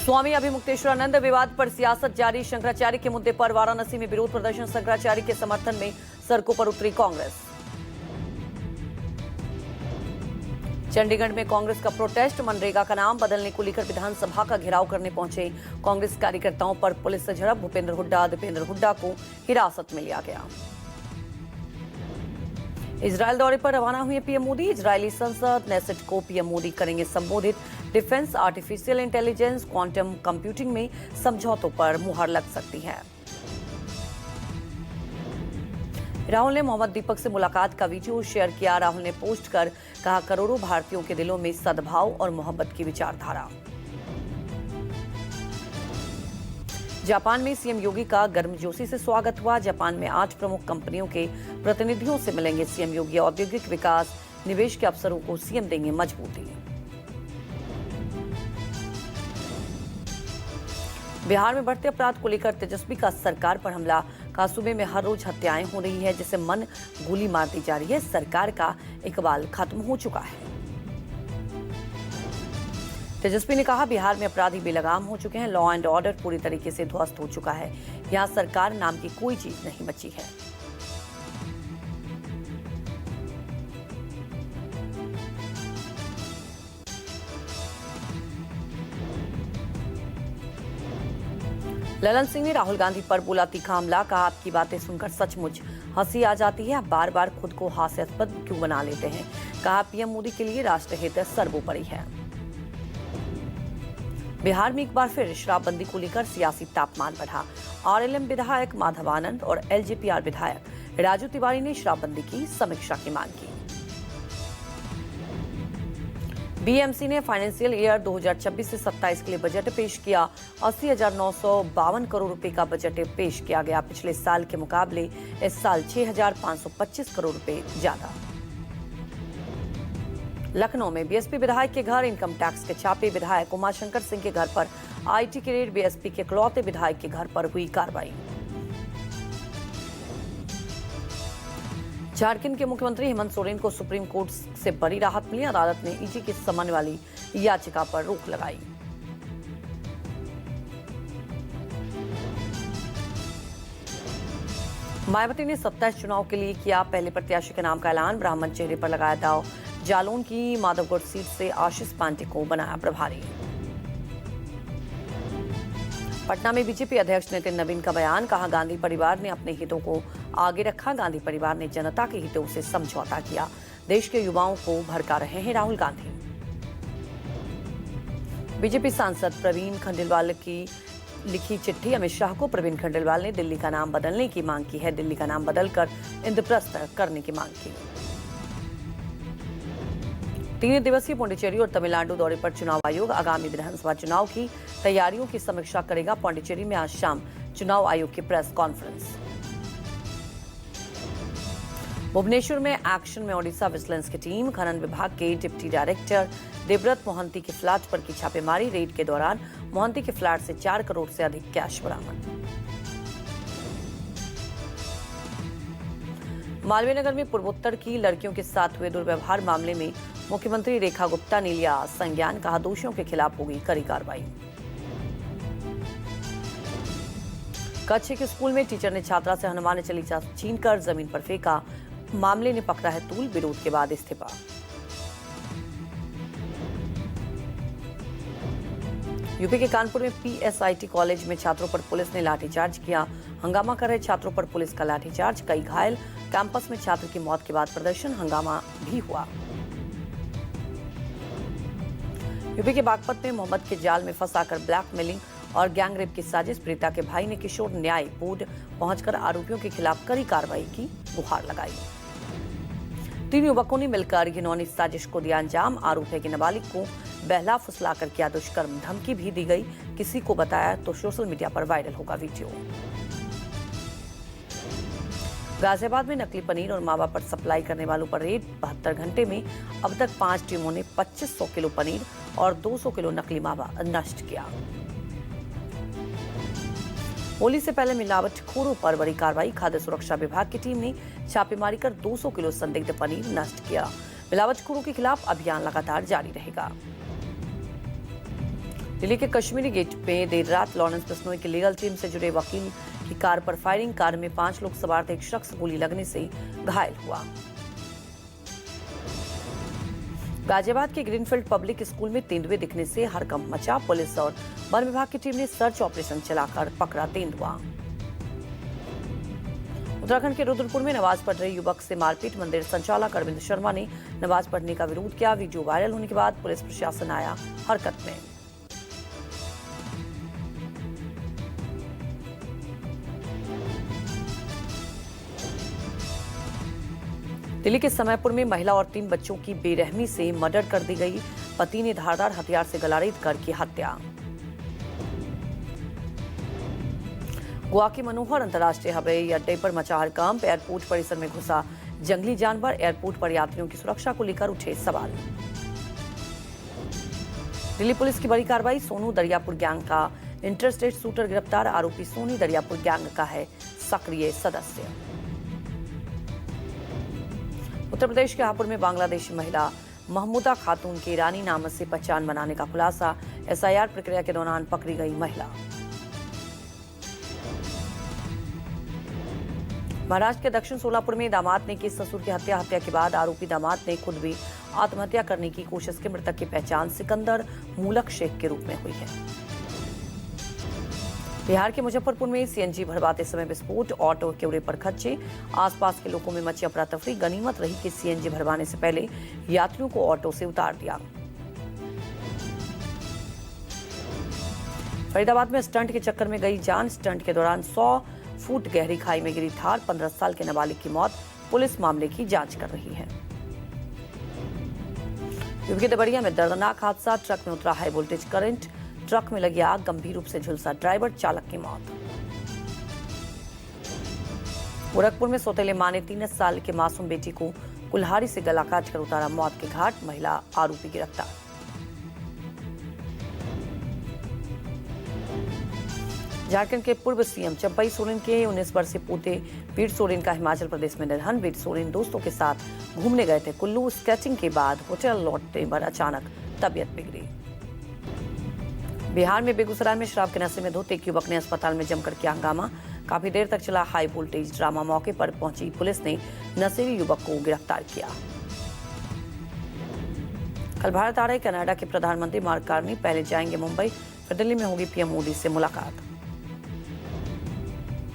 स्वामी अभिमुक्तेश्वरानंद विवाद पर सियासत जारी। शंकराचार्य के मुद्दे पर वाराणसी में विरोध प्रदर्शन। शंकराचार्य के समर्थन में सड़कों पर उतरी कांग्रेस। चंडीगढ़ में कांग्रेस का प्रोटेस्ट। मनरेगा का नाम बदलने को लेकर विधानसभा का घेराव करने पहुंचे कांग्रेस कार्यकर्ताओं पर पुलिस से झड़प। दीपेंद्र हुड्डा को हिरासत में लिया गया। इजरायल दौरे पर रवाना हुए पीएम मोदी। इजरायली संसद नेसेट को पीएम मोदी करेंगे संबोधित। Defence, artificial intelligence, quantum computing में समझौतों पर मुहर लग सकती है। राहुल ने मोहम्मद दीपक से मुलाकात का वीडियो शेयर किया। राहुल ने पोस्ट कर कहा, करोड़ों भारतीयों के दिलों में सद्भाव और मोहब्बत की विचारधारा। जापान में सीएम योगी का गर्मजोशी से स्वागत हुआ। जापान में 8 प्रमुख कंपनियों के प्रतिनिधियों से मिलेंगे सीएम योगी। औद्योगिक विकास, निवेश के अवसरों को सीएम देंगे मजबूती। बिहार में बढ़ते अपराध को लेकर तेजस्वी का सरकार पर हमला। कहा, सूबे में हर रोज हत्याएं हो रही है, जिसे मन गोली मार दी जा रही है। सरकार का इकबाल खत्म हो चुका है। तेजस्वी ने कहा, बिहार में अपराधी बेलगाम हो चुके हैं। लॉ एंड ऑर्डर पूरी तरीके से ध्वस्त हो चुका है। यहां सरकार नाम की कोई चीज नहीं बची है। ललन सिंह ने राहुल गांधी पर बोला तीखा हमला। कहा, आपकी बातें सुनकर सचमुच हंसी आ जाती है। आप बार बार खुद को हास्यास्पद क्यों बना लेते हैं। कहा, पीएम मोदी के लिए राष्ट्रहित सर्वोपरि है। बिहार में एक बार फिर शराबबंदी को लेकर सियासी तापमान बढ़ा। आरएलएम विधायक माधव आनंद और एलजेपीआर विधायक राजू तिवारी ने शराबबंदी की समीक्षा की मांग की। बीएमसी ने फाइनेंशियल ईयर 2026 से 27 के लिए बजट पेश किया। 80,952 करोड़ रुपए का बजट पेश किया गया। पिछले साल के मुकाबले इस साल 6,525 करोड़ रुपए ज्यादा। लखनऊ में बीएसपी विधायक के घर इनकम टैक्स के छापे। विधायक उमाशंकर सिंह के घर पर आईटी के रेड। बीएसपी के इकलौते विधायक के घर पर हुई कार्रवाई। झारखंड के मुख्यमंत्री हेमंत सोरेन को सुप्रीम कोर्ट से बड़ी राहत मिली। अदालत ने ईडी की समन वाली याचिका पर रोक लगाई। मायावती ने 27 चुनाव के लिए किया पहले प्रत्याशी के नाम का ऐलान। ब्राह्मण चेहरे पर लगाया दाव। जालौन की माधवगढ़ सीट से आशीष पांडे को बनाया प्रभारी। पटना में बीजेपी अध्यक्ष नितिन नवीन का बयान। कहा, गांधी परिवार ने अपने हितों को आगे रखा। गांधी परिवार ने जनता के हितों से समझौता किया। देश के युवाओं को भड़का रहे हैं राहुल गांधी। बीजेपी सांसद प्रवीण खंडेलवाल की लिखी चिट्ठी अमित शाह को। प्रवीण खंडेलवाल ने दिल्ली का नाम बदलने की मांग की है। दिल्ली का नाम बदलकर इंद्रप्रस्थ करने की मांग की। 3 दिवसीय पांडिचेरी और तमिलनाडु दौरे पर चुनाव आयोग। आगामी विधानसभा चुनाव की तैयारियों की समीक्षा करेगा। पांडिचेरी में आज शाम चुनाव आयोग की प्रेस कॉन्फ्रेंस। भुवनेश्वर में एक्शन में ओडिशा विजिलेंस की टीम। खनन विभाग के डिप्टी डायरेक्टर देवव्रत मोहंती के फ्लैट पर की छापेमारी। रेड के दौरान मोहंती के फ्लैट से 4 करोड़ से अधिक कैश बरामद। मालवीय नगर में पूर्वोत्तर की लड़कियों के साथ हुए दुर्व्यवहार मामले में मुख्यमंत्री रेखा गुप्ता ने लिया संज्ञान। कहा, दोषियों के खिलाफ होगी कड़ी कार्रवाई। कच्छ के स्कूल में टीचर ने छात्रा से हनुमान चली छीनकर जमीन पर फेंका। मामले ने पकड़ा है तूल। विरोध के बाद इस्तीफा। यूपी के कानपुर में पीएसआईटी कॉलेज में छात्रों पर पुलिस ने लाठीचार्ज किया। हंगामा कर रहे छात्रों पर पुलिस का लाठीचार्ज। कई घायल। कैंपस में छात्र की मौत के बाद प्रदर्शन। हंगामा भी हुआ। यूपी के बागपत में मोहम्मद के जाल में फंसाकर ब्लैकमेलिंग और गैंगरेप की साजिश। पीड़िता के भाई ने किशोर न्याय बोर्ड पहुंचकर आरोपियों के खिलाफ कड़ी कार्रवाई की गुहार लगाई। 3 युवकों ने मिलकर घिनौनी साजिश को दिया अंजाम। आरोप है कि नाबालिग को बहला फुसलाकर किया दुष्कर्म। धमकी भी दी गई। किसी को बताया तो सोशल मीडिया पर वायरल होगा वीडियो। गाजियाबाद में नकली पनीर और मावा पर सप्लाई करने वालों पर रेड। 72 घंटे में अब तक 5 टीमों ने 2500 किलो पनीर और 200 किलो नकली मावा नष्ट किया। होली से पहले मिलावटखोरों पर बड़ी कार्रवाई। खाद्य सुरक्षा विभाग की टीम ने छापेमारी कर 200 किलो संदिग्ध पनीर नष्ट किया। मिलावटखोरों के खिलाफ अभियान लगातार जारी रहेगा। दिल्ली के कश्मीरी गेट में देर रात लॉरेंस बिश्नोई की लीगल टीम से जुड़े वकील की कार पर फायरिंग। कार में 5 लोग सवार थे। एक शख्स गोली लगने से घायल हुआ। गाजियाबाद के ग्रीनफील्ड पब्लिक स्कूल में तेंदुए दिखने से हड़कंप मचा। पुलिस और वन विभाग की टीम ने सर्च ऑपरेशन चलाकर पकड़ा तेंदुआ। उत्तराखंड के रुद्रपुर में नमाज पढ़ रहे युवक से मारपीट। मंदिर संचालक अरविंद शर्मा ने नमाज पढ़ने का विरोध किया। वीडियो वायरल होने के बाद पुलिस प्रशासन आया हरकत में। दिल्ली के समयपुर में महिला और 3 बच्चों की बेरहमी से मर्डर कर दी गई। पति ने धारदार हथियार से गला रेत कर की हत्या। गोवा के मनोहर अंतर्राष्ट्रीय हवाई अड्डे पर मचा हड़कंप। एयरपोर्ट परिसर में घुसा जंगली जानवर। एयरपोर्ट पर यात्रियों की सुरक्षा को लेकर उठे सवाल। दिल्ली पुलिस की बड़ी कार्रवाई। सोनू दरियापुर गैंग का इंटरस्टेट शूटर गिरफ्तार। आरोपी सोनी दरियापुर गैंग का है सक्रिय सदस्य। उत्तर प्रदेश के हापुड़ में बांग्लादेशी महिला महमूदा खातून के ईरानी नाम से पहचान बनाने का खुलासा। एसआईआर प्रक्रिया के दौरान पकड़ी गई महिला। महाराष्ट्र के दक्षिण सोलापुर में दामाद ने की ससुर की हत्या। हत्या के बाद आरोपी दामाद ने खुद भी आत्महत्या करने की कोशिश की। मृतक की पहचान सिकंदर मूलक शेख के रूप में हुई है। बिहार के मुजफ्फरपुर में सीएनजी भरवाते समय विस्फोट। ऑटो के उड़े पर खच्चे। आसपास के लोगों में मची अफरा तफरी। गनीमत रही कि सीएनजी भरवाने से पहले यात्रियों को ऑटो से उतार दिया। फरीदाबाद में स्टंट के चक्कर में गई जान। स्टंट के दौरान 100 फुट गहरी खाई में गिरी थार। 15 साल के नाबालिग की मौत। पुलिस मामले की जांच कर रही है। यूपी के देवरिया में दर्दनाक हादसा। ट्रक में उतरा हाई वोल्टेज करंट। ट्रक में लगी आग। गंभीर रूप से झुलसा ड्राइवर। चालक की मौत। गोरखपुर में सौतेले मां ने 3 साल के मासूम बेटी को कुल्हाड़ी से गला काटकर उतारा मौत के घाट। महिला आरोपी गिरफ्तार। झारखंड के पूर्व सीएम चंपई सोरेन के 19 वर्षीय पोते वीर सोरेन का हिमाचल प्रदेश में निधन। वीर सोरेन दोस्तों के साथ घूमने गए थे कुल्लू। स्केचिंग के बाद होटल लौटने पर अचानक तबीयत बिगड़ी। बिहार में बेगूसराय में शराब के नशे में धुत एक युवक ने अस्पताल में जमकर किया हंगामा। काफी देर तक चला हाई वोल्टेज ड्रामा। मौके पर पहुंची पुलिस ने नशेड़ी युवक को गिरफ्तार किया। कल भारत आ रहे कनाडा के प्रधानमंत्री मार्क कार्नी पहले जाएंगे मुंबई, फिर दिल्ली में होगी पीएम मोदी से मुलाकात।